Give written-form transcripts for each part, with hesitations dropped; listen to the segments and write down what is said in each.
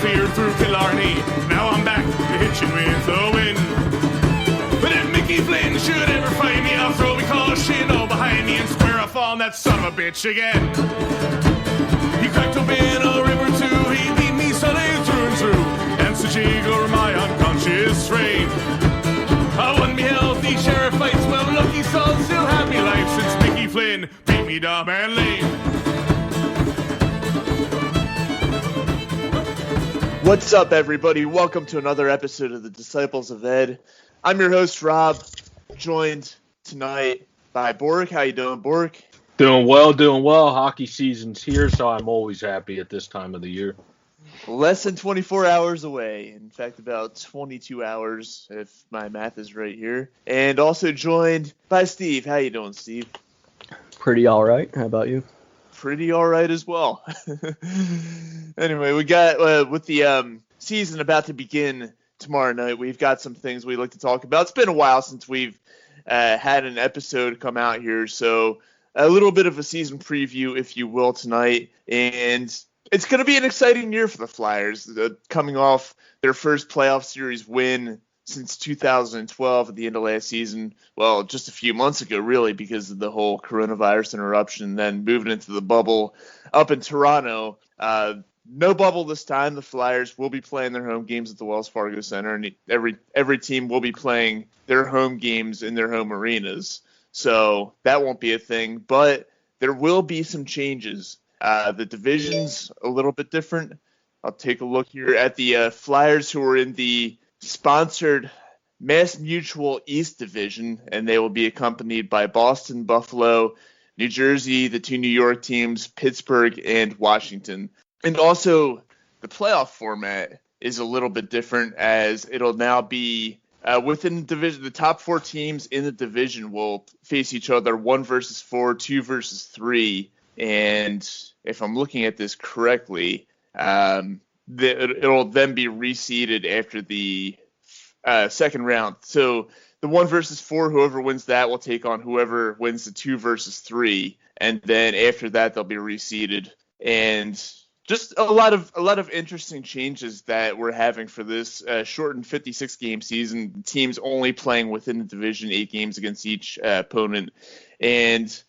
clear through Killarney. Now I'm back to hitching with the wind. But if Mickey Flynn should ever find me, I'll throw me caution all behind me and square off on that son of a bitch again. He cracked open a river too, he beat me Sunday through and through, and so jiggle my unconscious frame. I won me healthy sheriff fights, well lucky son still had me life since Mickey Flynn beat me dumb and lame. What's up, everybody? Welcome to another episode of the Disciples of Ed. I'm your host, Rob, joined tonight by Bork. How you doing, Bork? Doing well. Hockey season's here, so I'm always happy at this time of the year. Less than 24 hours away. In fact, about 22 hours, if my math is right here. And also joined by Steve. How you doing, Steve? Pretty all right. How about you? Pretty all right as well. Anyway, we got with the season about to begin tomorrow night, we've got some things we'd like to talk about. It's been a while since we've had an episode come out here, so a little bit of a season preview, if you will, tonight. And it's going to be an exciting year for the Flyers, coming off their first playoff series win since 2012 at the end of last season. Well, just a few months ago, really, because of the whole coronavirus interruption, and then moving into the bubble up in Toronto. No bubble this time. The Flyers will be playing their home games at the Wells Fargo Center, and every team will be playing their home games in their home arenas. So that won't be a thing, but there will be some changes. The division's a little bit different. I'll take a look here at the Flyers, who are in the sponsored Mass Mutual East Division, and they will be accompanied by Boston, Buffalo, New Jersey, the two New York teams, Pittsburgh, and Washington. And also, the playoff format is a little bit different, as it'll now be within the division. The top four teams in the division will face each other 1 versus 4, 2 versus 3. And if I'm looking at this correctly, it'll then be reseeded after the second round. So the 1 versus 4, whoever wins that will take on whoever wins the 2 versus 3. And then after that, they'll be reseeded. And just a lot of interesting changes that we're having for this shortened 56-game season. Teams only playing within the division, 8 games against each opponent. And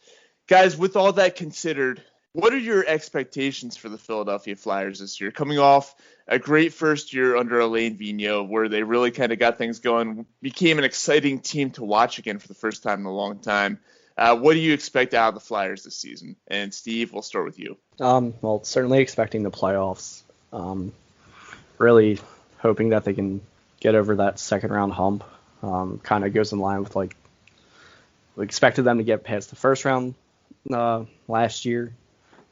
guys, with all that considered, what are your expectations for the Philadelphia Flyers this year? Coming off a great first year under Alain Vigneault, where they really kind of got things going, became an exciting team to watch again for the first time in a long time. What do you expect out of the Flyers this season? And Steve, we'll start with you. Well, certainly expecting the playoffs. Really hoping that they can get over that second round hump. Kind of goes in line with we expected them to get past the first round last year.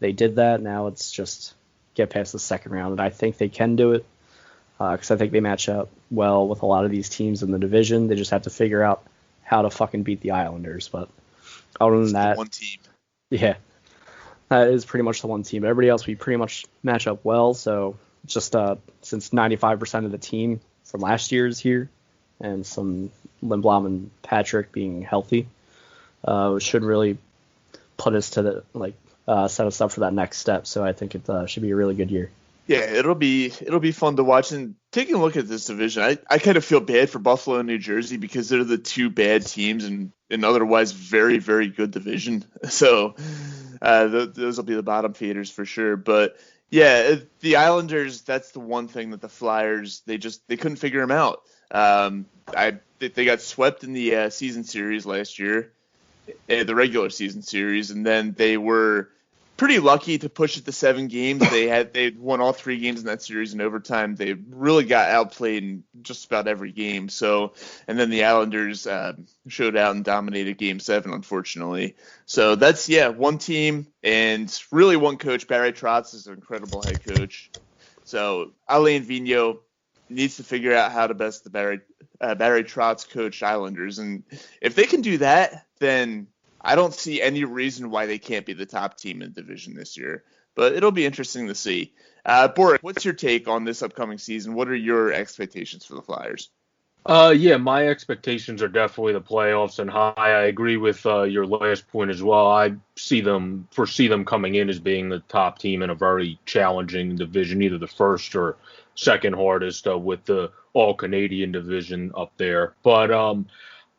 They did that. Now it's just get past the second round, and I think they can do it because I think they match up well with a lot of these teams in the division. They just have to figure out how to fucking beat the Islanders. But other than that, one team. Yeah, that is pretty much the one team. Everybody else, we pretty much match up well. So just since 95% of the team from last year is here, and some Lindblom and Patrick being healthy, should really put us to the set us up for that next step. So I think it should be a really good year. Yeah, it'll be fun to watch. And taking a look at this division, I kind of feel bad for Buffalo and New Jersey because they're the two bad teams in an otherwise very, very good division. So those will be the bottom feeders for sure. But yeah, the Islanders, that's the one thing that the Flyers, they couldn't figure them out. They got swept in the season series last year, the regular season series, and then they were pretty lucky to push it to 7 games. They won all 3 games in that series in overtime. They really got outplayed in just about every game. So, and then the Islanders showed out and dominated Game 7, unfortunately. So that's one team and really one coach. Barry Trotz is an incredible head coach. So Alain Vigneault needs to figure out how to best the Barry Trotz coached Islanders, and if they can do that, then I don't see any reason why they can't be the top team in the division this year. But it'll be interesting to see. Boris, what's your take on this upcoming season? What are your expectations for the Flyers? Yeah, my expectations are definitely the playoffs and high. I agree with your last point as well. I foresee them coming in as being the top team in a very challenging division, either the first or second hardest with the All Canadian division up there. But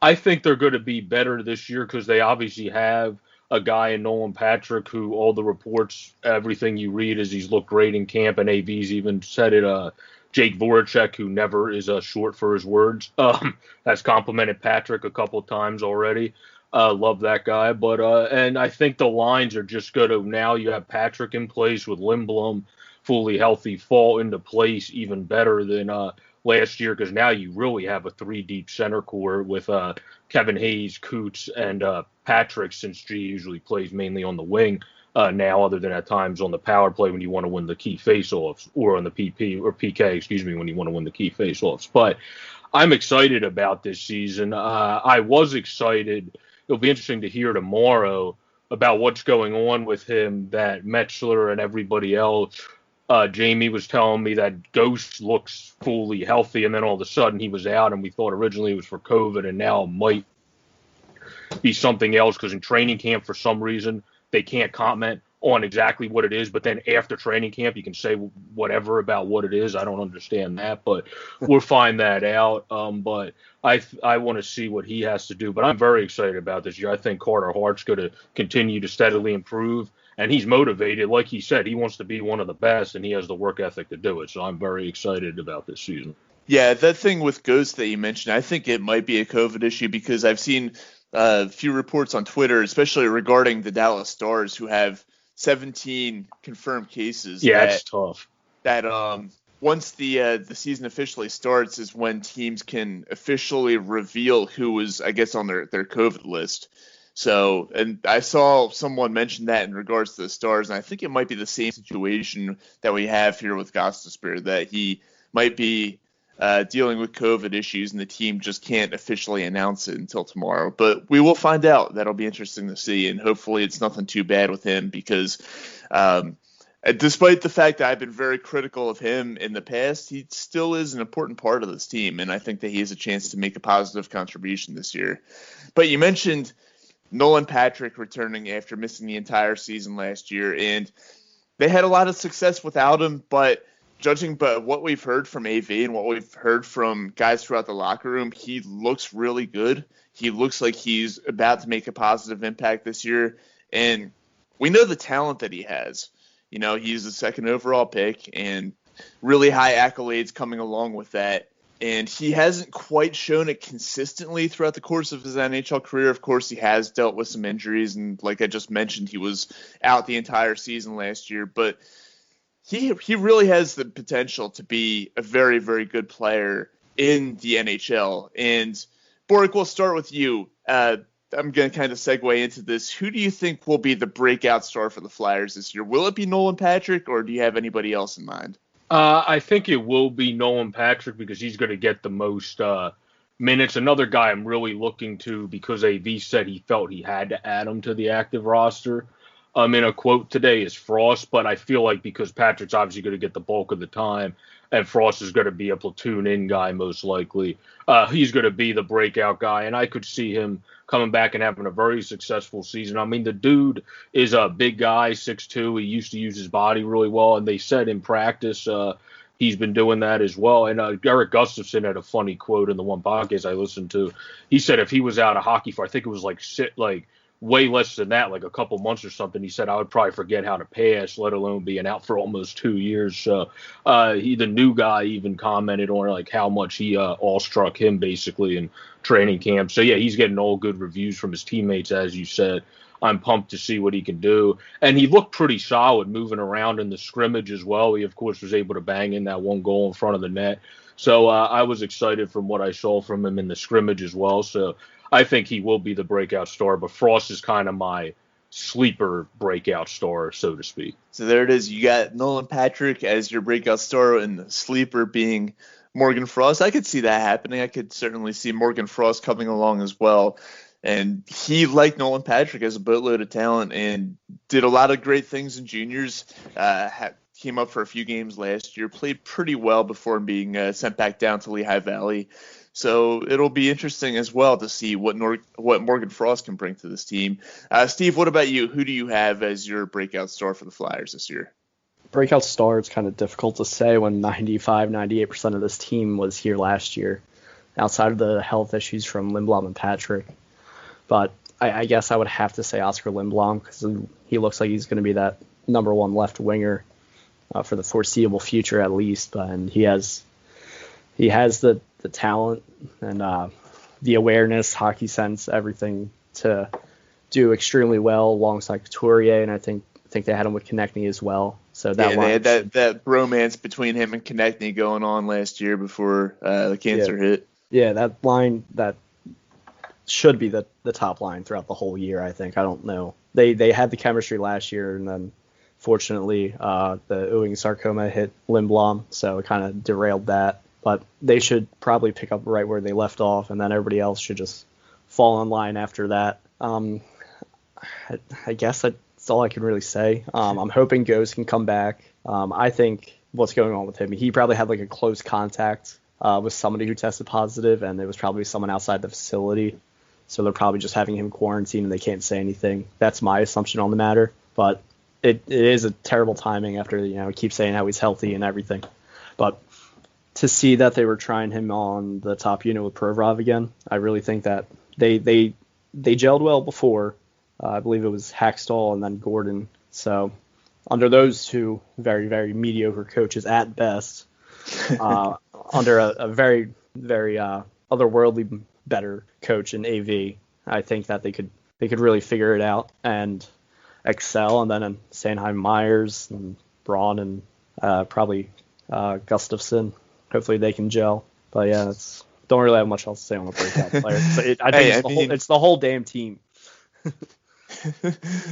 I think they're going to be better this year because they obviously have a guy in Nolan Patrick who all the reports, everything you read is he's looked great in camp, and AV's even said it. Jake Voracek, who never is short for his words, has complimented Patrick a couple times already. Love that guy. But and I think the lines are just going to, now you have Patrick in place with Lindblom fully healthy, fall into place even better than last year, because now you really have a three-deep center core with Kevin Hayes, Coots, and Patrick, since G usually plays mainly on the wing now, other than at times on the power play when you want to win the key faceoffs, or on the PK, excuse me, when you want to win the key faceoffs. But I'm excited about this season. I was excited. It'll be interesting to hear tomorrow about what's going on with him, that Metzler and everybody else. Jamie was telling me that Ghost looks fully healthy, and then all of a sudden he was out, and we thought originally it was for COVID, and now it might be something else, because in training camp, for some reason, they can't comment on exactly what it is, but then after training camp, you can say whatever about what it is. I don't understand that, but we'll find that out. But I want to see what he has to do, but I'm very excited about this year. I think Carter Hart's going to continue to steadily improve, and he's motivated. Like he said, he wants to be one of the best, and he has the work ethic to do it. So I'm very excited about this season. Yeah, that thing with Ghost that you mentioned, I think it might be a COVID issue, because I've seen a few reports on Twitter, especially regarding the Dallas Stars, who have 17 confirmed cases. Yeah, that's tough. That once the season officially starts is when teams can officially reveal who was, I guess, on their COVID list. So, and I saw someone mention that in regards to the Stars, and I think it might be the same situation that we have here with Gostisbehere, that he might be dealing with COVID issues, and the team just can't officially announce it until tomorrow. But we will find out. That'll be interesting to see, and hopefully it's nothing too bad with him, because despite the fact that I've been very critical of him in the past, he still is an important part of this team, and I think that he has a chance to make a positive contribution this year. But you mentioned Nolan Patrick returning after missing the entire season last year, and they had a lot of success without him, but judging by what we've heard from AV and what we've heard from guys throughout the locker room, he looks really good. He looks like he's about to make a positive impact this year, and we know the talent that he has. You know, he's the second overall pick, and really high accolades coming along with that. And he hasn't quite shown it consistently throughout the course of his NHL career. Of course, he has dealt with some injuries, and like I just mentioned, he was out the entire season last year. But he really has the potential to be a very, very good player in the NHL. And, Boric, we'll start with you. I'm going to kind of segue into this. Who do you think will be the breakout star for the Flyers this year? Will it be Nolan Patrick, or do you have anybody else in mind? I think it will be Nolan Patrick, because he's going to get the most minutes. Another guy I'm really looking to, because AV said he felt he had to add him to the active roster in a quote today, is Frost. But I feel like because Patrick's obviously going to get the bulk of the time, and Frost is going to be a platoon in guy most likely, he's going to be the breakout guy. And I could see him coming back and having a very successful season. I mean, the dude is a big guy, 6'2". He used to use his body really well, and they said in practice he's been doing that as well. And Eric Gustafson had a funny quote in the one podcast I listened to. He said if he was out of hockey for, I think it was like way less than that, like a couple months or something, he said I would probably forget how to pass, let alone being out for almost 2 years. So the new guy even commented on like how much he awestruck him basically in training camp. So yeah, he's getting all good reviews from his teammates, as you said. I'm pumped to see what he can do. And he looked pretty solid moving around in the scrimmage as well. He, of course, was able to bang in that one goal in front of the net. So I was excited from what I saw from him in the scrimmage as well. So I think he will be the breakout star, but Frost is kind of my sleeper breakout star, so to speak. So there it is. You got Nolan Patrick as your breakout star, and the sleeper being Morgan Frost. I could see that happening. I could certainly see Morgan Frost coming along as well. And he, like Nolan Patrick, has a boatload of talent and did a lot of great things in juniors. Came up for a few games last year, played pretty well before being sent back down to Lehigh Valley. So it'll be interesting as well to see what Morgan Frost can bring to this team. Steve, what about you? Who do you have as your breakout star for the Flyers this year? Breakout star, it's kind of difficult to say when 98% of this team was here last year, outside of the health issues from Lindblom and Patrick. But I guess I would have to say Oscar Lindblom because he looks like he's going to be that number one left winger for the foreseeable future at least. And he has the talent and the awareness, hockey sense, everything to do extremely well alongside Couturier, and I think they had him with Konechny as well. So that they had that bromance between him and Konechny going on last year before the cancer hit. Yeah, that line that should be the top line throughout the whole year. I think. I don't know. They had the chemistry last year, and then fortunately the Ewing sarcoma hit Lindblom, so it kind of derailed that. But they should probably pick up right where they left off, and then everybody else should just fall in line after that. I guess that's all I can really say. I'm hoping Ghost can come back. I think what's going on with him, he probably had like a close contact with somebody who tested positive, and it was probably someone outside the facility. So they're probably just having him quarantined, and they can't say anything. That's my assumption on the matter. But it is a terrible timing after, we keep saying how he's healthy and everything. But to see that they were trying him on the top unit with Provorov again, I really think that they gelled well before. I believe it was Hackstall and then Gordon. So under those two very, very mediocre coaches at best, under a very, very otherworldly better coach in AV, I think that they could really figure it out and excel. And then in Sanheim, Myers and Braun and probably Gustafsson. Hopefully they can gel. But yeah, don't really have much else to say on the breakout player. So I think it's the whole damn team.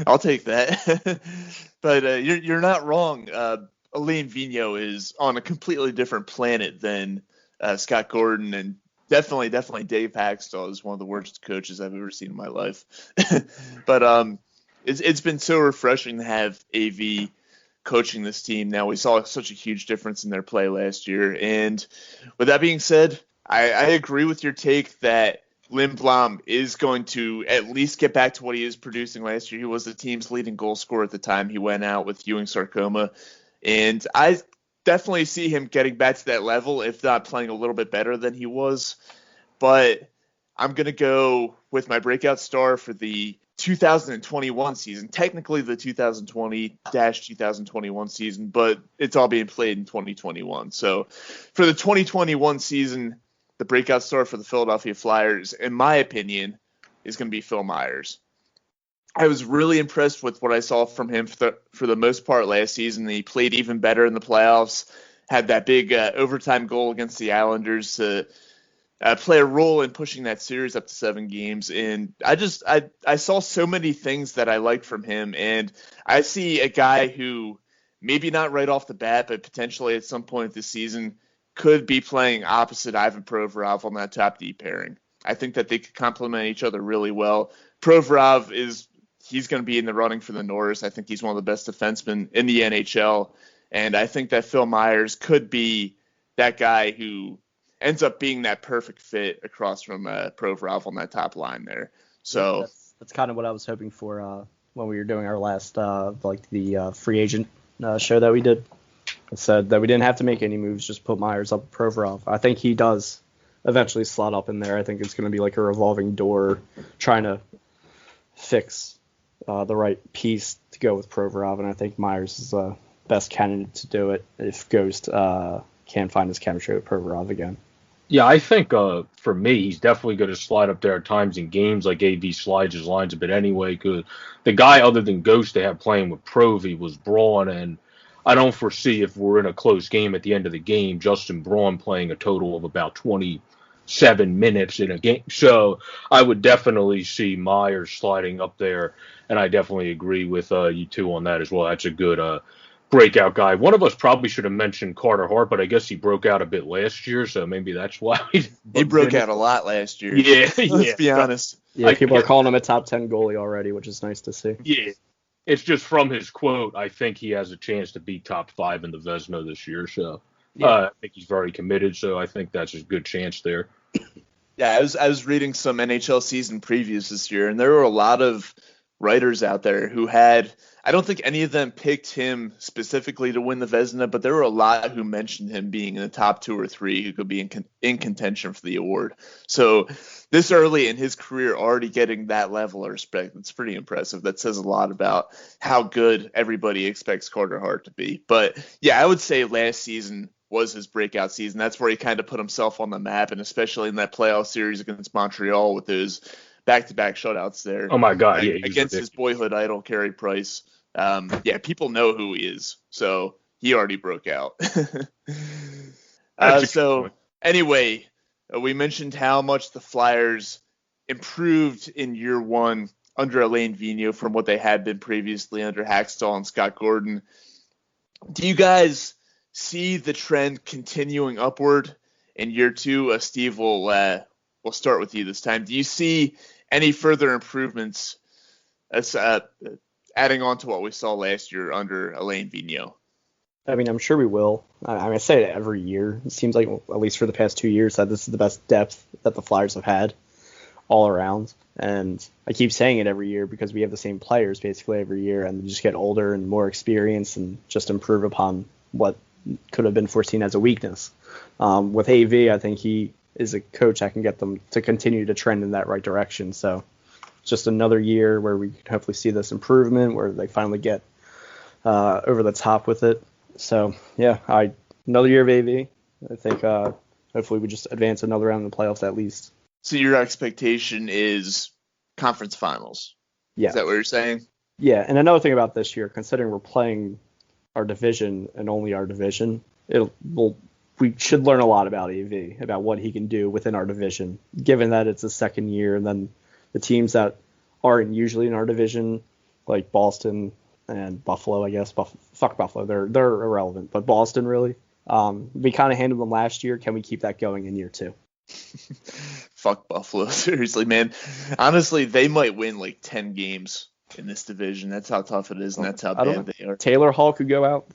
I'll take that. But you're not wrong. Alain Vigneault is on a completely different planet than Scott Gordon, and definitely Dave Hackstall is one of the worst coaches I've ever seen in my life. But it's been so refreshing to have AV coaching this team. Now, we saw such a huge difference in their play last year. And with that being said, I agree with your take that Lindblom is going to at least get back to what he was producing last year. He was the team's leading goal scorer at the time he went out with Ewing sarcoma. And I definitely see him getting back to that level, if not playing a little bit better than he was. But I'm going to go with my breakout star for the 2021 season, technically the 2020-2021 season, but it's all being played in 2021. So for the 2021 season, the breakout star for the Philadelphia Flyers, in my opinion, is going to be Phil Myers. I was really impressed with what I saw from him for the most part last season. He played even better in the playoffs, had that big overtime goal against the Islanders to play a role in pushing that series up to 7 games. And I saw so many things that I liked from him. And I see a guy who maybe not right off the bat, but potentially at some point this season could be playing opposite Ivan Provorov on that top D pairing. I think that they could complement each other really well. Provorov he's going to be in the running for the Norris. I think he's one of the best defensemen in the NHL. And I think that Phil Myers could be that guy who ends up being that perfect fit across from Provorov on that top line there. So that's kind of what I was hoping for when we were doing our last the free agent show that we did. It said that we didn't have to make any moves, just put Myers up with Provorov. I think he does eventually slot up in there. I think it's going to be like a revolving door trying to fix the right piece to go with Provorov, and I think Myers is the best candidate to do it if Ghost can't find his chemistry with Provorov again. Yeah, I think for me, he's definitely going to slide up there at times in games like AV slides his lines a bit anyway, because the guy other than Ghost they had playing with Provy was Braun, and I don't foresee if we're in a close game at the end of the game, Justin Braun playing a total of about 27 minutes in a game. So I would definitely see Myers sliding up there, and I definitely agree with you two on that as well. That's a good breakout guy. One of us probably should have mentioned Carter Hart, but I guess he broke out a bit last year, so maybe that's why. He broke out a lot last year. Yeah, let's be honest. Yeah, people are calling him a top 10 goalie already, which is nice to see. Yeah, it's just from his quote, I think he has a chance to be top 5 in the Vezina this year, so I think he's very committed, so I think that's a good chance there. Yeah, I was reading some NHL season previews this year, and there were a lot of writers out there who had. I don't think any of them picked him specifically to win the Vezina, but there were a lot who mentioned him being in the top 2 or 3 who could be in contention for the award. So this early in his career, already getting that level of respect, that's pretty impressive. That says a lot about how good everybody expects Carter Hart to be. But yeah, I would say last season was his breakout season. That's where he kind of put himself on the map, and especially in that playoff series against Montreal with those back-to-back shutouts there. Oh my God, yeah, against his boyhood idol, Carey Price. Yeah, people know who he is, so he already broke out. Anyway, we mentioned how much the Flyers improved in year one under Alain Vigneault from what they had been previously under Hackstall and Scott Gordon. Do you guys see the trend continuing upward in year two? Steve, we'll start with you this time. Do you see any further improvements as adding on to what we saw last year under Alain Vigneault? I mean, I'm sure we will. I say it every year. It seems like, at least for the past 2 years, that this is the best depth that the Flyers have had all around. And I keep saying it every year because we have the same players basically every year, and they just get older and more experienced and just improve upon what could have been foreseen as a weakness. With AV, I think he is a coach that can get them to continue to trend in that right direction. So it's just another year where we can hopefully see this improvement, where they finally get over the top with it. So, yeah, another year of AV. I think hopefully we just advance another round in the playoffs at least. So your expectation is conference finals? Yeah. Is that what you're saying? Yeah, and another thing about this year, considering we're playing our division and only our division, we should learn a lot about AV, about what he can do within our division, given that it's his second year, and then the teams that aren't usually in our division, like Boston and Buffalo, I guess. Fuck Buffalo. They're irrelevant. But Boston, really. We kind of handled them last year. Can we keep that going in year two? Fuck Buffalo. Seriously, man. Honestly, they might win like 10 games in this division. That's how tough it is, and that's how bad they are. Taylor Hall could go out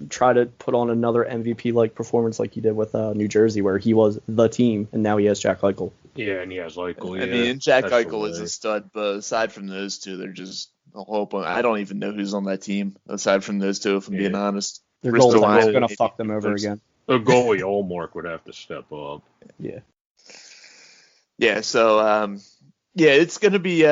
try to put on another MVP-like performance like he did with New Jersey, where he was the team, and now he has Jack Eichel. Yeah, and he has Eichel. I mean, Jack Eichel is a stud, but aside from those two, they're just a hope. I don't even know who's on that team aside from those two, if I'm being honest. Their goaltender is going to fuck them over again. A goalie, Olmark, would have to step up. Yeah. Yeah, so, it's going to be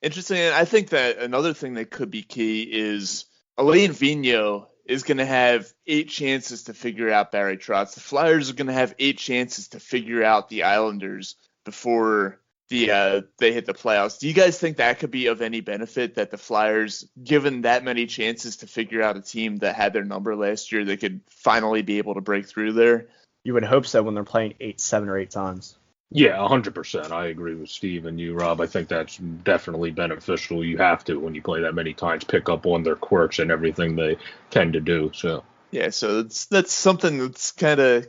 interesting. And I think that another thing that could be key is Alain Vigneault is going to have 8 chances to figure out Barry Trotz. The Flyers are going to have 8 chances to figure out the Islanders before they hit the playoffs. Do you guys think that could be of any benefit, that the Flyers, given that many chances to figure out a team that had their number last year, they could finally be able to break through there? You would hope so when they're playing 7 or 8 times. Yeah, 100%. I agree with Steve and you, Rob. I think that's definitely beneficial. You have to, when you play that many times, pick up on their quirks and everything they tend to do. So yeah, so that's something that's kind of,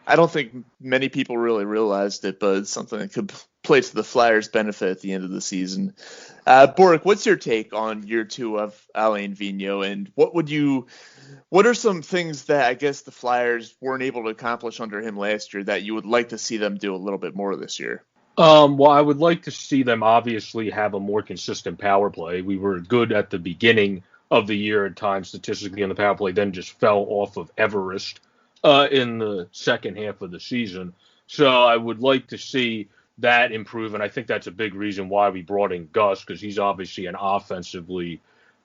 I don't think many people really realized it, but it's something that could play to the Flyers' benefit at the end of the season. Borek, what's your take on year 2 of Alain Vigneault, and what are some things that I guess the Flyers weren't able to accomplish under him last year that you would like to see them do a little bit more this year? Well, I would like to see them obviously have a more consistent power play. We were good at the beginning of the year at times statistically on the power play, then just fell off of Everest in the second half of the season. So I would like to see that improve, and I think that's a big reason why we brought in Gus, because he's obviously an offensively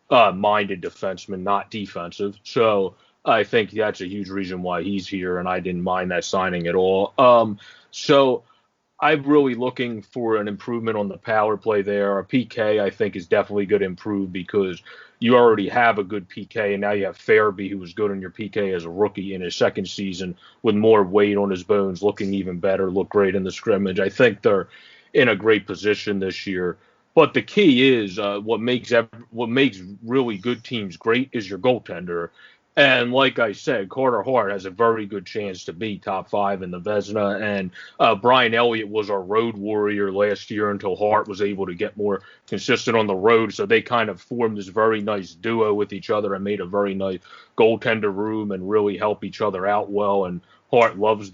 minded defenseman, not defensive. So I think that's a huge reason why he's here, and I didn't mind that signing at all. So I'm really looking for an improvement on the power play there. Our PK, I think, is definitely going to improve because you already have a good PK, and now you have Farabee, who was good on your PK as a rookie in his second season with more weight on his bones, looking even better, looked great in the scrimmage. I think they're in a great position this year. But the key is what makes really good teams great is your goaltender. And like I said, Carter Hart has a very good chance to be top 5 in the Vezina. And Brian Elliott was our road warrior last year until Hart was able to get more consistent on the road. So they kind of formed this very nice duo with each other and made a very nice goaltender room and really help each other out well. And Hart loves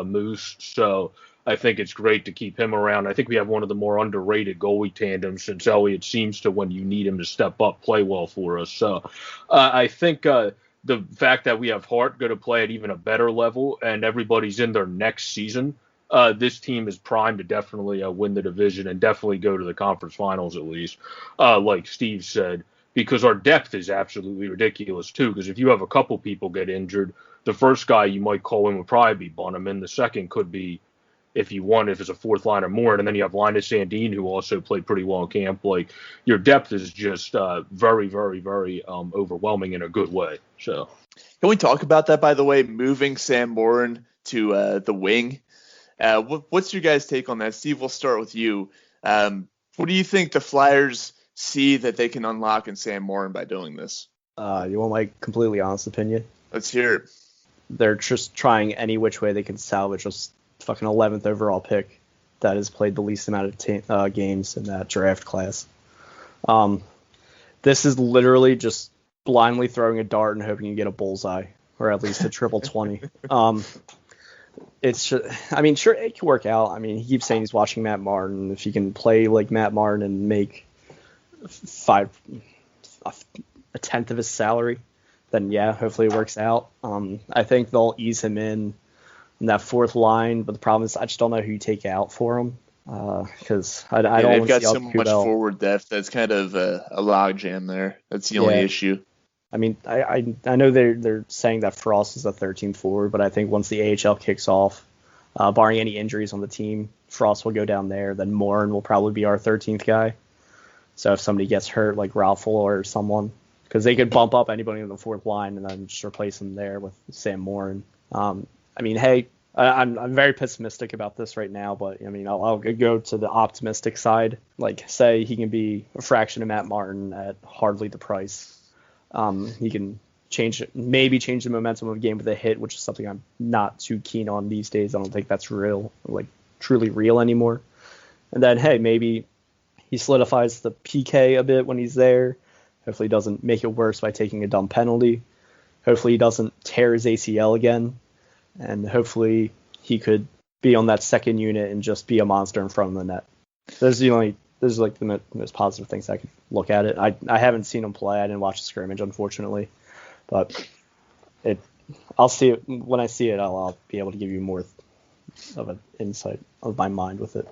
Moose. So I think it's great to keep him around. I think we have one of the more underrated goalie tandems since Elliott seems to, when you need him to step up, play well for us. So I think the fact that we have Hart going to play at even a better level and everybody's in their next season, this team is primed to definitely win the division and definitely go to the conference finals at least, like Steve said, because our depth is absolutely ridiculous too. Because if you have a couple people get injured, the first guy you might call in would probably be Bunneman. The second could be, if it's a fourth line or more, and then you have Linus Sandin, who also played pretty well in camp. Like, your depth is just very, very, very overwhelming in a good way. So, can we talk about that, by the way, moving Sam Morin to the wing? What's your guys' take on that? Steve, we'll start with you. What do you think the Flyers see that they can unlock in Sam Morin by doing this? You want my completely honest opinion? Let's hear it. They're just trying any which way they can salvage us fucking 11th overall pick that has played the least amount of games in that draft class. This is literally just blindly throwing a dart and hoping you get a bullseye or at least a triple 20. It's just, I mean, sure, it can work out. I mean, he keeps saying he's watching Matt Martin. If he can play like Matt Martin and make a tenth of his salary, then yeah, hopefully it works out. I think they'll ease him in that fourth line, but the problem is I just don't know who you take out for him because I don't. They've got so much forward depth that's kind of a logjam there. That's the only issue. I mean, I know they're saying that Frost is the 13th forward, but I think once the AHL kicks off, barring any injuries on the team, Frost will go down there. Then Morin will probably be our 13th guy. So if somebody gets hurt, like Raffle or someone, because they could bump up anybody in the fourth line and then just replace him there with Sam Morin. I mean, hey, I'm very pessimistic about this right now, but I mean, I'll go to the optimistic side. Like, say he can be a fraction of Matt Martin at hardly the price. He can maybe change the momentum of a game with a hit, which is something I'm not too keen on these days. I don't think that's real, like truly real anymore. And then, hey, maybe he solidifies the PK a bit when he's there. Hopefully he doesn't make it worse by taking a dumb penalty. Hopefully he doesn't tear his ACL again. And hopefully he could be on that second unit and just be a monster in front of the net. Those are like the most positive things I could look at it. I haven't seen him play. I didn't watch the scrimmage, unfortunately. But I'll see it. When I see it, I'll be able to give you more of an insight of my mind with it.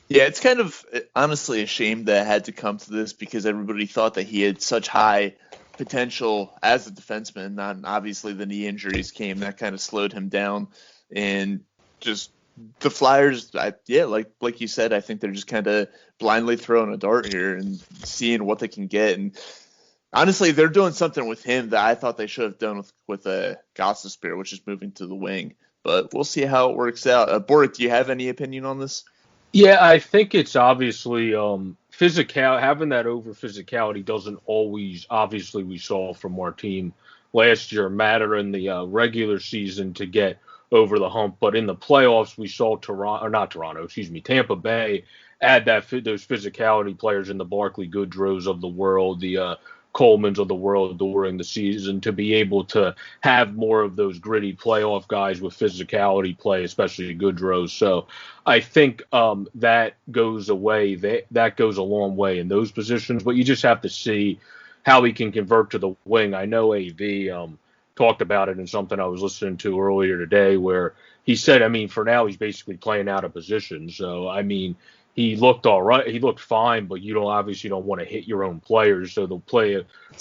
Yeah, it's kind of honestly a shame that it had to come to this because everybody thought that he had such high potential as a defenseman. And obviously the knee injuries came, that kind of slowed him down. And just the Flyers, like you said, I think they're just kind of blindly throwing a dart here and seeing what they can get. And honestly, they're doing something with him that I thought they should have done with Gostisbehere, which is moving to the wing. But we'll see how it works out. Boris, do you have any opinion on this? Yeah, I think it's obviously having that over physicality doesn't always, obviously we saw from our team last year, matter in the regular season to get over the hump. But in the playoffs, we saw Tampa Bay add those physicality players in the Barclay Goodrows of the world, the Colemans of the world during the season to be able to have more of those gritty playoff guys with physicality play, especially Goodrow. So I think that goes away. That goes a long way in those positions, but you just have to see how he can convert to the wing. I know AV talked about it in something I was listening to earlier today where he said, I mean, for now he's basically playing out of position. So, I mean, he looked all right. He looked fine, but you obviously don't want to hit your own players. So the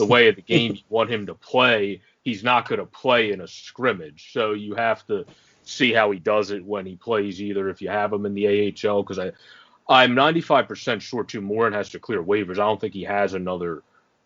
way of the game you want him to play, he's not going to play in a scrimmage. So you have to see how he does it when he plays, either if you have him in the AHL, because I'm 95% sure too Morin has to clear waivers. I don't think he has another.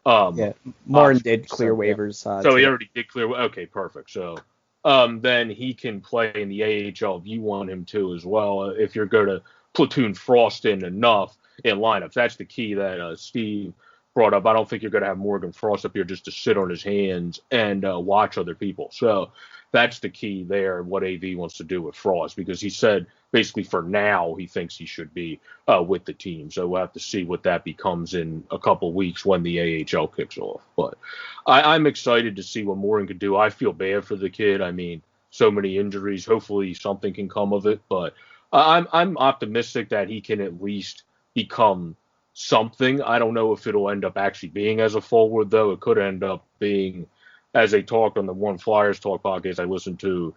Morin did clear waivers. So he already did clear. Okay, perfect. So then he can play in the AHL if you want him to as well. If you're going to platoon Frost in enough in lineups. That's the key that Steve brought up. I don't think you're going to have Morgan Frost up here just to sit on his hands and watch other people. So that's the key there, what AV wants to do with Frost, because he said basically for now he thinks he should be with the team. So we'll have to see what that becomes in a couple weeks when the AHL kicks off. But I'm excited to see what Morgan can do. I feel bad for the kid. I mean, so many injuries. Hopefully something can come of it, but I'm optimistic that he can at least become something. I don't know if it'll end up actually being as a forward, though. It could end up being, as they talked on the One Flyers Talk podcast I listened to,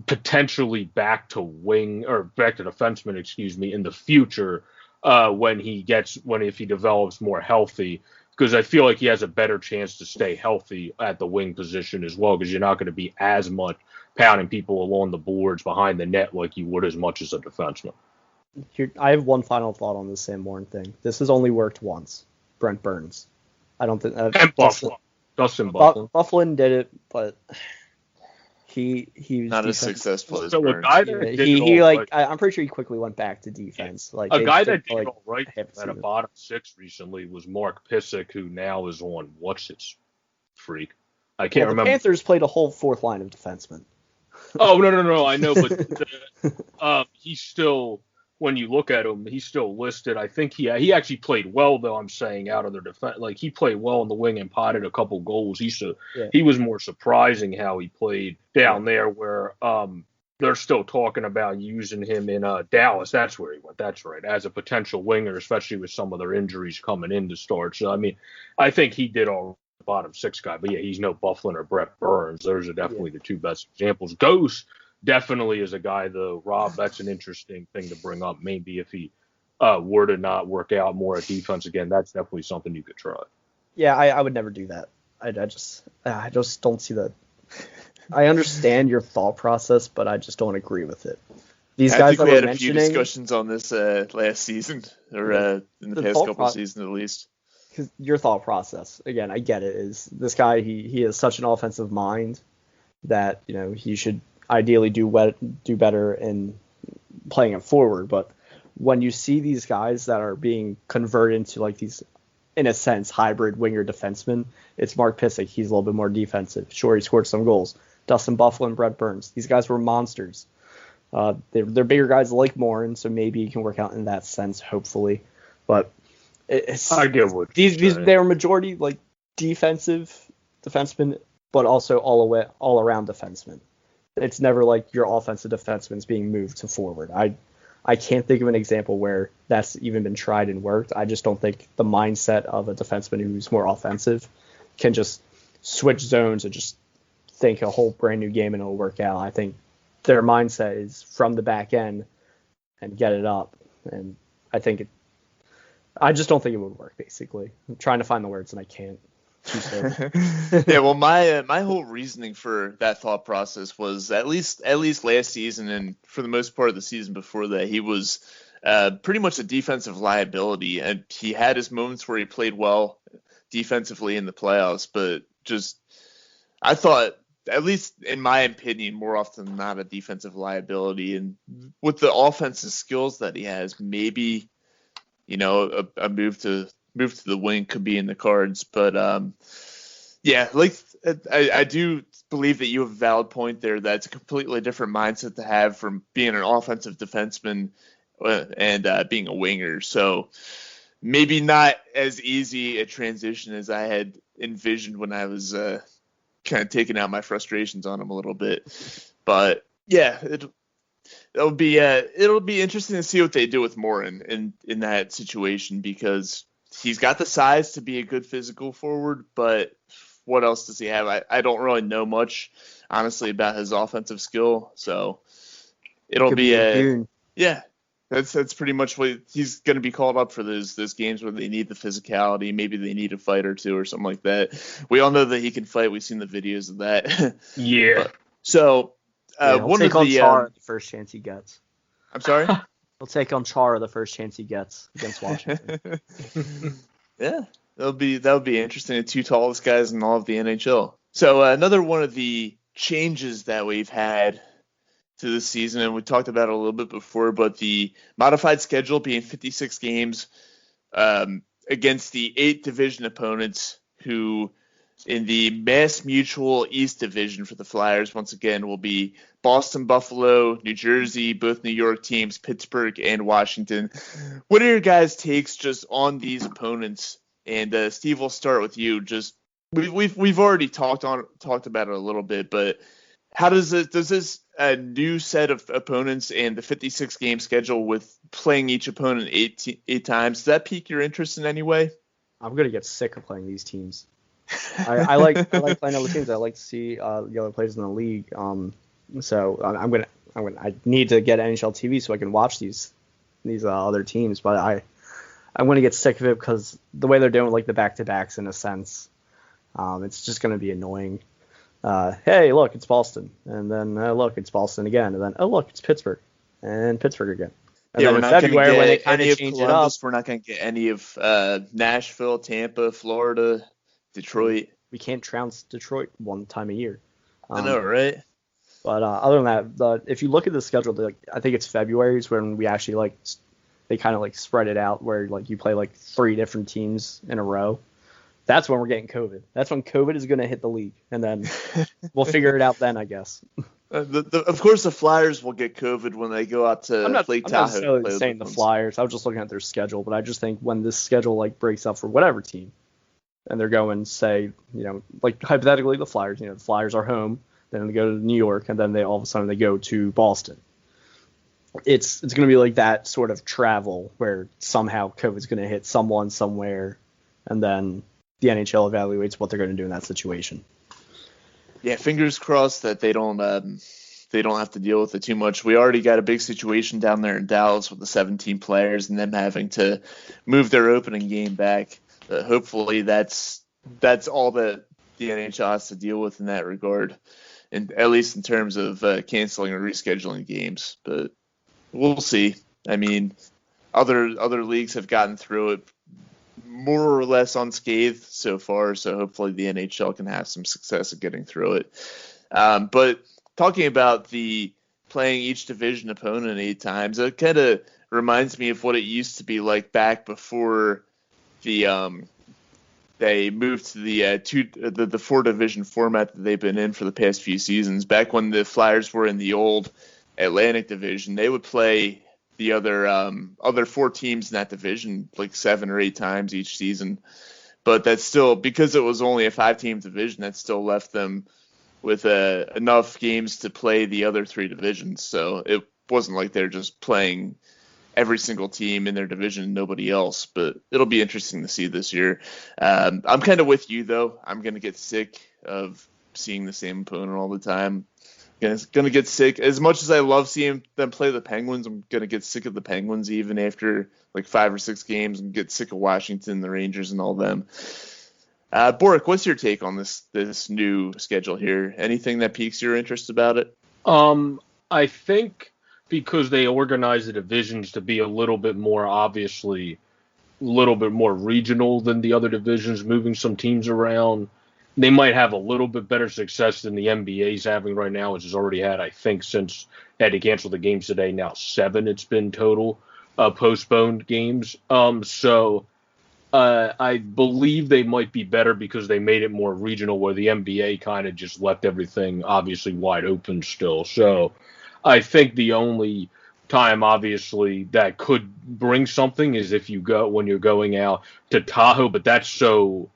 potentially back to defenseman, in the future if he develops more healthy. Because I feel like he has a better chance to stay healthy at the wing position as well, because you're not going to be as much pounding people along the boards behind the net like you would as much as a defenseman. I have one final thought on this Sam Morin thing. This has only worked once. Brent Burns. I don't think. And Buffalo. Dustin Buffalo. Bufflin did it, but he was not as successful as So Burns. a guy that did it all right. I'm pretty sure he quickly went back to defense. Like a guy that did like, all right at a bottom six recently was Mark Pysyk, who now is on what's its freak. I can't remember. The Panthers played a whole fourth line of defensemen. Oh no! I know, but he's still. When you look at him, he's still listed. I think he actually played well, though. I'm saying out of their defense, like he played well in the wing and potted a couple goals. He was more surprising how he played down there, where they're still talking about using him in Dallas. That's where he went. That's right, as a potential winger, especially with some of their injuries coming in to start. So I mean, I think he did all bottom six guy, but yeah, he's no Bufflin or Brett Burns. Those are definitely the two best examples. Ghost definitely is a guy, though, Rob, that's an interesting thing to bring up. Maybe if he were to not work out more at defense again, that's definitely something you could try. Yeah, I would never do that. I just don't see that. I understand your thought process, but I just don't agree with it. These guys I think we had a mentioning, few discussions on this last season, or in the past couple of seasons at least. Because your thought process, again, I get it, is this guy, he has such an offensive mind that, he should ideally do better in playing it forward. But when you see these guys that are being converted into like these, in a sense, hybrid winger defensemen, it's Mark Pysyk. He's a little bit more defensive. Sure, he scored some goals. Dustin Bufflin, Brett Burns. These guys were monsters. They're bigger guys like Morin, so maybe he can work out in that sense, hopefully. But I get what they're majority like defensive defensemen, but also all around defensemen. It's never like your offensive defenseman's being moved to forward. I can't think of an example where that's even been tried and worked. I just don't think the mindset of a defenseman who's more offensive can just switch zones and just think a whole brand new game and it'll work out. I think their mindset is from the back end and get it up. And I just don't think it would work, basically. I'm trying to find the words and I can't. Yeah, well, my whole reasoning for that thought process was at least last season, and for the most part of the season before that, he was pretty much a defensive liability, and he had his moments where he played well defensively in the playoffs, but just I thought, at least in my opinion, more often than not, a defensive liability. And with the offensive skills that he has, maybe a move to the wing could be in the cards. But I do believe that you have a valid point there. That's a completely different mindset to have from being an offensive defenseman and being a winger. So maybe not as easy a transition as I had envisioned when I was kind of taking out my frustrations on him a little bit. But yeah, it'll be interesting to see what they do with Morin in that situation, because he's got the size to be a good physical forward, but what else does he have? I don't really know much, honestly, about his offensive skill. So it'll be that's pretty much what he's going to be called up for, those games where they need the physicality. Maybe they need a fight or two or something like that. We all know that he can fight. We've seen the videos of that. Yeah. So one of the Chara the first chance he gets. I'm sorry? He'll take on Chara the first chance he gets against Washington. Yeah, that'll be interesting. The two tallest guys in all of the NHL. So another one of the changes that we've had to this season, and we talked about it a little bit before, but the modified schedule being 56 games against the 8 division opponents, who in the Mass Mutual East Division for the Flyers, once again, will be Boston, Buffalo, New Jersey, both New York teams, Pittsburgh, and Washington. What are your guys' takes just on these opponents? And Steve, we'll start with you. Just we've already talked about it a little bit, but How does this new set of opponents and the 56 game schedule with playing each opponent eight times, does that pique your interest in any way? I'm gonna get sick of playing these teams. I like playing other teams. I like to see the other players in the league. So I need to get NHL TV so I can watch these other teams. But I'm gonna get sick of it because the way they're doing like the back-to-backs in a sense, it's just gonna be annoying. Hey, look, it's Boston, and then look, it's Boston again, and then look, it's Pittsburgh, and Pittsburgh again. And then we're in not going to February when they get kind any of of change Columbus. it up, We're not going to get any of Nashville, Tampa, Florida, Detroit. we can't trounce Detroit one time a year. I know, right? But other than that, if you look at the schedule, I think it's February is when we actually they kind of spread it out where you play 3 different teams in a row. That's when we're getting COVID. That's when COVID is going to hit the league, and then we'll figure it out then, I guess. Of course, the Flyers will get COVID when they go out to Lake Tahoe. I'm not necessarily saying the Flyers. I was just looking at their schedule, but I just think when this schedule breaks up for whatever team, and they're going, say, hypothetically the Flyers. The Flyers are home, then they go to New York, and then all of a sudden they go to Boston. It's going to be like that sort of travel where somehow COVID's going to hit someone somewhere, and then the NHL evaluates what they're going to do in that situation. Yeah, fingers crossed that they don't have to deal with it too much. We already got a big situation down there in Dallas with the 17 players and them having to move their opening game back. Hopefully that's all that the NHL has to deal with in that regard, and at least in terms of canceling or rescheduling games. But we'll see. I mean, other leagues have gotten through it more or less unscathed so far, so hopefully the NHL can have some success at getting through it. But talking about the playing each division opponent 8 times, it kind of reminds me of what it used to be like back before the they moved to the 4 division format that they've been in for the past few seasons. Back when the Flyers were in the old Atlantic division, they would play the other 4 teams in that division 7 or 8 times each season. But that's still, because it was only a 5-team division, that still left them with enough games to play the other 3 divisions. So it wasn't like they're just playing every single team in their division and nobody else. But it'll be interesting to see this year. I'm kind of with you, though. I'm going to get sick of seeing the same opponent all the time. It's going to get sick. As much as I love seeing them play the Penguins, I'm going to get sick of the Penguins even after 5 or 6 games, and get sick of Washington, the Rangers, and all them. Boric, what's your take on this new schedule here? Anything that piques your interest about it? I think because they organize the divisions to be a little bit more, obviously, a little bit more regional than the other divisions, moving some teams around, they might have a little bit better success than the NBA's having right now, which has already had, I think, since they had to cancel the games today, now 7 it's been total postponed games. So I believe they might be better because they made it more regional, where the NBA kind of just left everything obviously wide open still. So I think the only time, obviously, that could bring something is if when you're going out to Tahoe, but that's so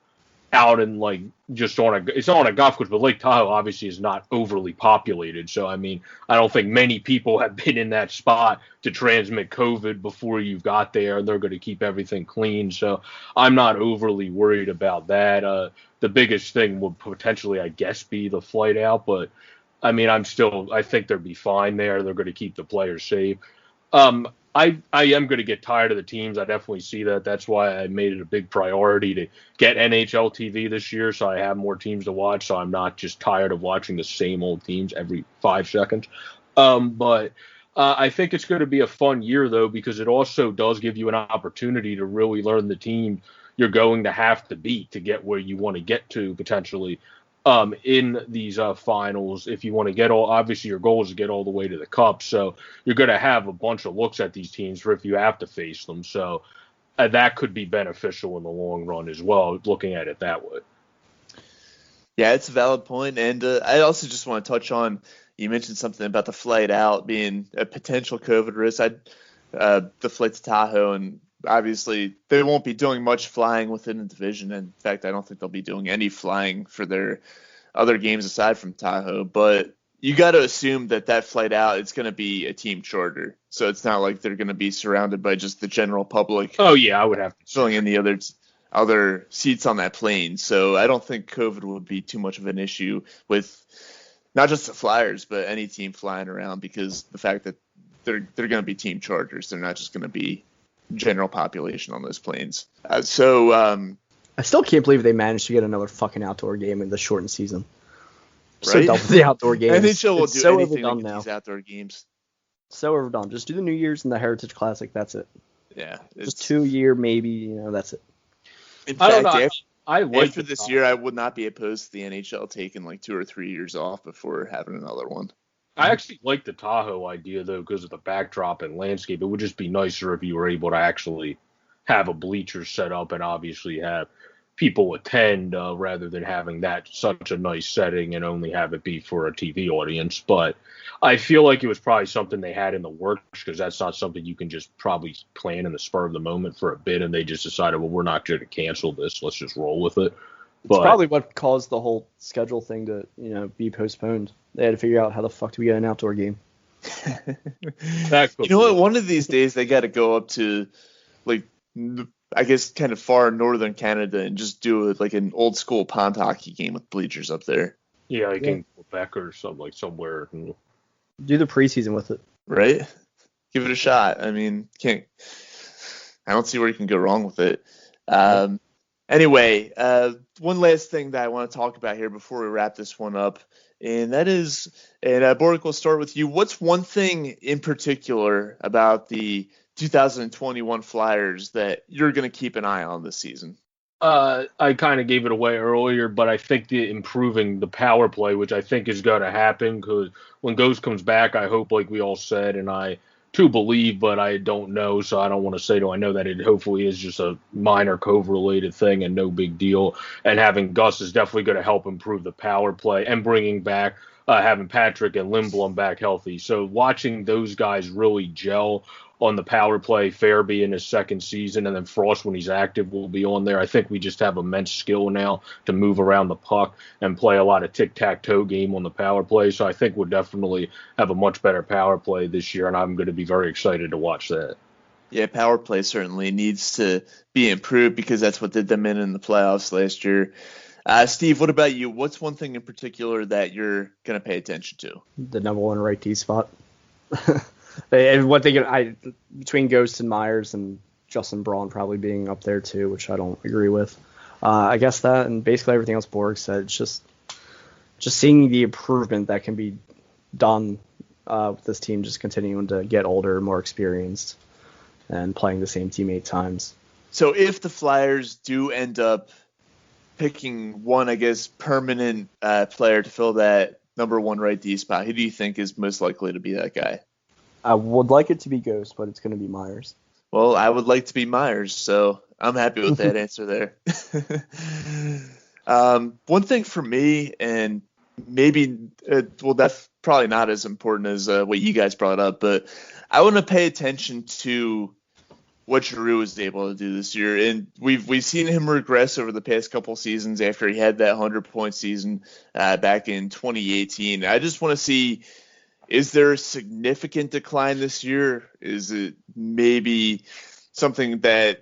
out and just it's on a golf course, but Lake Tahoe obviously is not overly populated. So, I mean, I don't think many people have been in that spot to transmit COVID before you got there, and they're going to keep everything clean. So I'm not overly worried about that. The biggest thing would potentially, I guess, be the flight out, but I mean, I think they'll be fine there. They're going to keep the players safe. I am going to get tired of the teams. I definitely see that. That's why I made it a big priority to get NHL TV this year, so I have more teams to watch, so I'm not just tired of watching the same old teams every 5 seconds. But I think it's going to be a fun year, though, because it also does give you an opportunity to really learn the team you're going to have to beat to get where you want to get to, potentially. In these finals, if you want to obviously your goal is to get all the way to the Cup, so you're going to have a bunch of looks at these teams for if you have to face them. So that could be beneficial in the long run as well, looking at it that way. Yeah, it's a valid point. And I also just want to touch on, you mentioned something about the flight out being a potential COVID risk. The flight to Tahoe, and obviously they won't be doing much flying within the division. In fact, I don't think they'll be doing any flying for their other games aside from Tahoe. But you got to assume that flight out it's going to be a team charter. So it's not like they're going to be surrounded by just the general public. Oh yeah, I would have to filling in the other seats on that plane. So I don't think COVID would be too much of an issue with not just the Flyers, but any team flying around, because the fact that they're going to be team charters. They're not just going to be general population on those planes. I still can't believe they managed to get another fucking outdoor game in the shortened season. So Right? done with the outdoor games. NHL will It's do so anything to overdone get now. these outdoor games. So overdone. Just do the New Year's and the Heritage Classic. That's it. Yeah. Just 2 year, maybe. That's it. In I don't fact, know. I like after this year, I would not be opposed to the NHL taking like 2 or 3 years off before having another one. I actually like the Tahoe idea, though, because of the backdrop and landscape. It would just be nicer if you were able to actually have a bleacher set up and obviously have people attend rather than having that such a nice setting and only have it be for a TV audience. But I feel like it was probably something they had in the works, because that's not something you can just probably plan in the spur of the moment for a bit, and they just decided, well, we're not going to cancel this. Let's just roll with it. It's probably what caused the whole schedule thing to, be postponed. They had to figure out how the fuck do we get an outdoor game. You know what? One of these days they got to go up to, like, I guess kind of far northern Canada and just do like an old school pond hockey game with bleachers up there. Yeah, like in Quebec or something, like somewhere. Do the preseason with it. Right? Give it a shot. I mean, I don't see where you can go wrong with it. Anyway, one last thing that I want to talk about here before we wrap this one up, and that is, and Borek, we'll start with you. What's one thing in particular about the 2021 Flyers that you're going to keep an eye on this season? I kind of gave it away earlier, but I think improving the power play, which I think is going to happen, because when Ghost comes back, I hope, like we all said, and I to believe, but I don't know, so I don't want to say do I know that it hopefully is just a minor COVID-related thing and no big deal. And having Gus is definitely going to help improve the power play, and bringing back having Patrick and Lindblom back healthy. So watching those guys really gel on the power play, Farabee in his second season, and then Frost when he's active will be on there. I think we just have immense skill now to move around the puck and play a lot of tic-tac-toe game on the power play. So I think we'll definitely have a much better power play this year, and I'm going to be very excited to watch that. Yeah, power play certainly needs to be improved, because that's what did them in the playoffs last year. Steve, what about you? What's one thing in particular that you're going to pay attention to? The number one right D spot. And what between Ghost and Myers and Justin Braun probably being up there too, which I don't agree with. I guess that, and basically everything else Borg said. It's just seeing the improvement that can be done with this team, just continuing to get older, more experienced, and playing the same team 8 times. So if the Flyers do end up picking one, I guess, permanent player to fill that number one right D spot, who do you think is most likely to be that guy? I would like it to be Ghost, but it's going to be Myers. Well, I would like to be Myers, so I'm happy with that answer there. One thing for me, and maybe, that's probably not as important as what you guys brought up, but I want to pay attention to what Giroux was able to do this year. And we've seen him regress over the past couple seasons after he had that 100-point season back in 2018. I just want to see, is there a significant decline this year? Is it maybe something that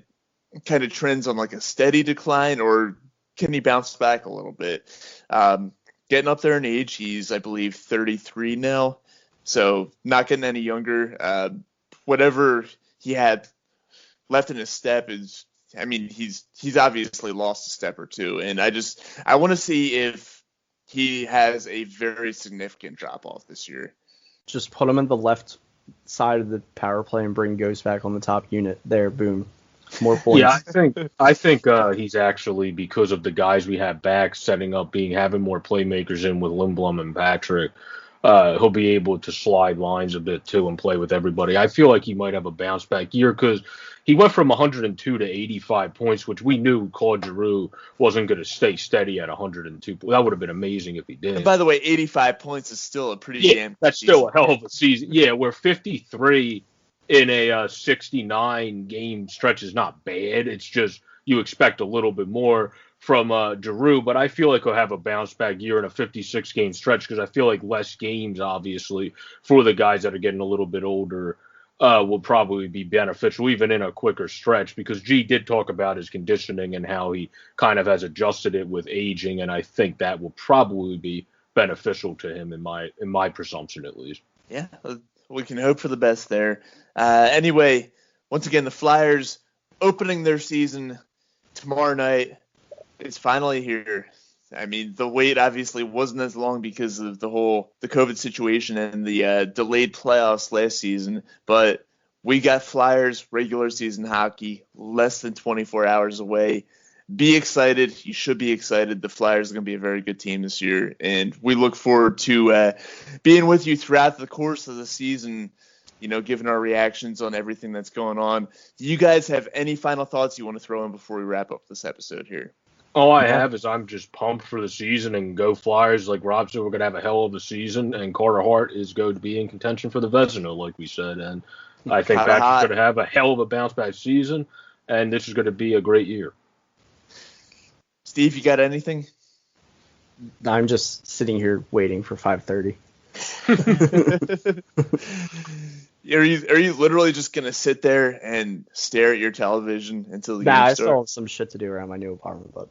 kind of trends on like a steady decline, or can he bounce back a little bit? Getting up there in age, he's, I believe, 33 now, so not getting any younger. Whatever he had left in his step is, I mean, he's obviously lost a step or two, and I want to see if he has a very significant drop off this year. Just put him in the left side of the power play and bring Ghost back on the top unit. There, boom. More points. Yeah, I think he's actually, because of the guys we have back, setting up having more playmakers in with Lindblom and Patrick, he'll be able to slide lines a bit too and play with everybody. I feel like he might have a bounce back year, because he went from 102 to 85 points, which we knew Claude Giroux wasn't going to stay steady at 102. That would have been amazing if he did. And by the way, 85 points is still a pretty damn. That's still a hell of a season. Yeah, where 53 in a 69 game stretch is not bad. It's just you expect a little bit more from Giroux, but I feel like he'll have a bounce back year in a 56 game stretch because I feel like less games, obviously, for the guys that are getting a little bit older will probably be beneficial, even in a quicker stretch, because G did talk about his conditioning and how he kind of has adjusted it with aging, and I think that will probably be beneficial to him in my presumption, at least. Yeah, we can hope for the best there. Anyway, once again, the Flyers opening their season tomorrow night. It's finally here. I mean, the wait obviously wasn't as long because of the COVID situation and the delayed playoffs last season, but we got Flyers regular season hockey less than 24 hours away. Be excited. You should be excited. The Flyers are going to be a very good team this year, and we look forward to being with you throughout the course of the season, giving our reactions on everything that's going on. Do you guys have any final thoughts you want to throw in before we wrap up this episode here? All I have is I'm just pumped for the season and go Flyers. Like Rob said, we're going to have a hell of a season, and Carter Hart is going to be in contention for the Vezina, like we said. And I think Patrick's going to have a hell of a bounce-back season, and this is going to be a great year. Steve, you got anything? I'm just sitting here waiting for 5:30. Are you literally just going to sit there and stare at your television until the game starts? I still have some shit to do around my new apartment, but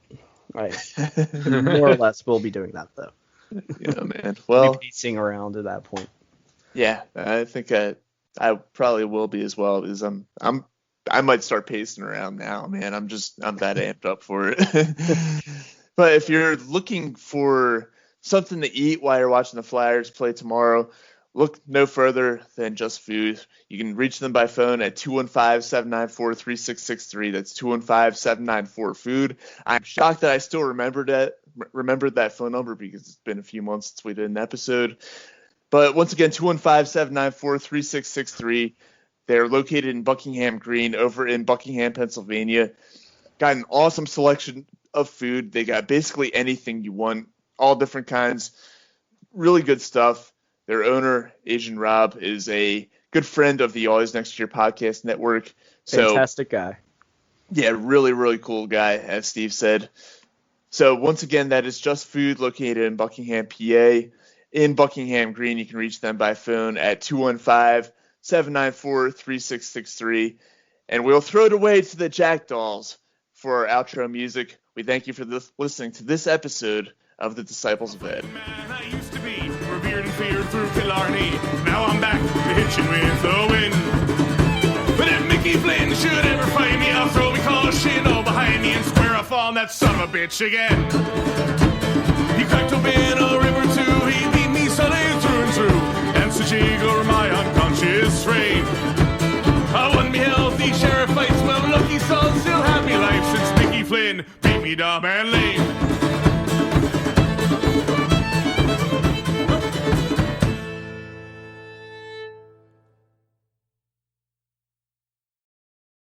more or less will be doing that, though. Yeah, man. Well, pacing around at that point. Yeah, I think I probably will be as well, because I might start pacing around now, man. I'm that amped up for it. But if you're looking for something to eat while you're watching the Flyers play tomorrow, look no further than Just Food. You can reach them by phone at 215-794-3663. That's 215-794-FOOD. I'm shocked that I still remembered that phone number, because it's been a few months since we did an episode. But once again, 215-794-3663. They're located in Buckingham Green over in Buckingham, Pennsylvania. Got an awesome selection of food. They got basically anything you want, all different kinds. Really good stuff. Their owner, Asian Rob, is a good friend of the Always Next Year podcast network. Fantastic guy. Yeah, really, really cool guy, as Steve said. So once again, that is Just Food, located in Buckingham, PA. In Buckingham Green, you can reach them by phone at 215-794-3663. And we'll throw it away to the Jackdaws for our outro music. We thank you for listening to this episode of the Disciples of Ed. Man, I used to be revered and feared through Killarney. Now I'm back to hitching with the wind. But if Mickey Flynn should ever find me, I'll throw me caution all behind me and square off on that son of a bitch again. He cracked open a river too, he beat me Sunday through and through, and such over my unconscious frame. I won me healthy sheriff fights, my lucky son still had me life since Mickey Flynn beat me dumb and lame.